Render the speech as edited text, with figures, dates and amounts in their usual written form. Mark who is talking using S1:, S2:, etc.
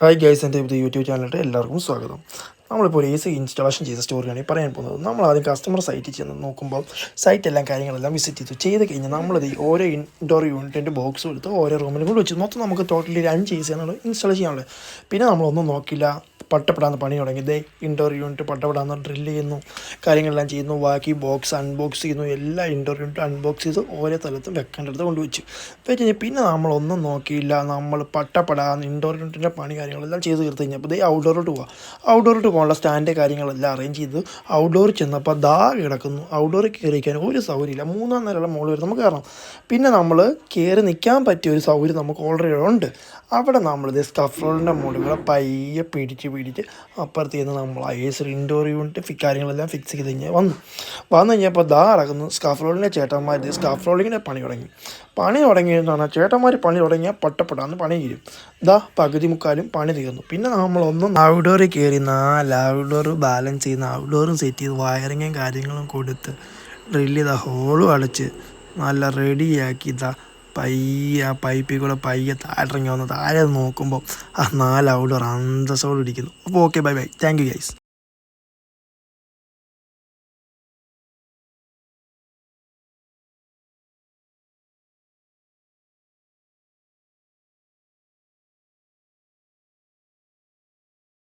S1: Hi guys, എൻ്റെ പുതിയ YouTube ചാനലിൻ്റെ എല്ലാവർക്കും സ്വാഗതം. നമ്മളിപ്പോൾ ഒരു AC ഇൻസ്റ്റാളേഷൻ ചെയ്ത സ്റ്റോറിയാണ് ഈ പറയാൻ പോകുന്നത്. നമ്മൾ ആദ്യം കസ്റ്റമർ സൈറ്റിൽ ചെന്ന് നോക്കുമ്പോൾ സൈറ്റ് എല്ലാം കാര്യങ്ങളെല്ലാം വിസിറ്റ് ചെയ്ത് കഴിഞ്ഞാൽ നമ്മളത് ഓരോ ഇൻഡോർ യൂണിറ്റിൻ്റെ ബോക്സ് എടുത്ത് ഓരോ റൂമിലും കൂടി വെച്ച് മൊത്തം നമുക്ക് ടോട്ടലി ഒരു 5 AC ആണ് ഇൻസ്റ്റാൾ ചെയ്യാനുള്ളത്. പിന്നെ നമ്മളൊന്നും നോക്കില്ല, പട്ടപ്പെടാന്ന് പണി തുടങ്ങി. ഇൻഡോർ യൂണിറ്റ് പട്ടപ്പെടാന്ന് ഡ്രില്ല് ചെയ്യുന്നു, കാര്യങ്ങളെല്ലാം ചെയ്യുന്നു, ബാക്കി ബോക്സ് അൺബോക്സ് ചെയ്യുന്നു. എല്ലാ ഇൻഡോർ യൂണിറ്റ് അൺബോക്സ് ചെയ്ത് ഓരോ സ്ഥലത്തും വെക്കേണ്ടടുത്ത് കൊണ്ടുവച്ചു വെച്ച് പിന്നെ നമ്മളൊന്നും നോക്കിയില്ല, നമ്മൾ പട്ടപ്പെടാന്ന് ഇൻഡോർ യൂണിറ്റിൻ്റെ പണി കാര്യങ്ങളെല്ലാം ചെയ്ത് തീർത്ത് കഴിഞ്ഞപ്പോൾ ഔട്ട്ഡോറിലോട്ട് പോകാനുള്ള സ്റ്റാൻഡ് കാര്യങ്ങളെല്ലാം അറേഞ്ച് ചെയ്ത് ഔട്ട്ഡോറിൽ ചെന്നപ്പോൾ കിടക്കുന്നു. ഔട്ട്ഡോറിൽ കയറിയിരിക്കാൻ ഒരു സൗകര്യമില്ല, 3-ാം നിലയുള്ള മുകളിൽ വരെ നമുക്ക് കയറണം. പിന്നെ നമ്മൾ കയറി നിൽക്കാൻ പറ്റിയ ഒരു സൗകര്യം നമുക്ക് ഓൾറെഡി ഉണ്ട്. അവിടെ നമ്മളിത് സ്കഫ്രോളിൻ്റെ മുകളിൽ പയ്യെ പിടിച്ച് അപ്പുറത്ത് ചെയ്യുന്ന നമ്മൾ ഇൻഡോർ യൂണിറ്റ് കാര്യങ്ങളെല്ലാം ഫിക്സ് ചെയ്ത് കഴിഞ്ഞാൽ വന്നു കഴിഞ്ഞപ്പോൾ ഇറക്കുന്നു സ്കഫ്രോളിൻ്റെ ചേട്ടന്മാർ സ്കഫ്രോളിങ്ങിൻ്റെ പണി തുടങ്ങിയെന്നാണ്. ചേട്ടന്മാർ പണി തുടങ്ങിയാൽ പട്ടപ്പെടാന്ന് പണി തീരും. പകുതി മുക്കാലും പണി തീർന്നു. പിന്നെ നമ്മളൊന്നും ഔട്ട്ഡോറിൽ കയറി ഔട്ട്ഡോർ ബാലൻസ് ചെയ്യുന്ന ഔട്ട്ഡോറും സെറ്റ് ചെയ്ത് വയറിങ്ങും കാര്യങ്ങളും കൊടുത്ത് ഡ്രില്ല് ചെയ്ത ഹോളും അടച്ച് നല്ല റെഡിയാക്കി പയ്യെ ആ പൈപ്പിൽ കൂടെ പയ്യെ താഴെ നോക്കുമ്പോൾ 4 ഔട്ട്ഡോർ അന്തസ്സോടെ ഇരിക്കുന്നു. അപ്പോൾ okay, bye bye, thank you guys.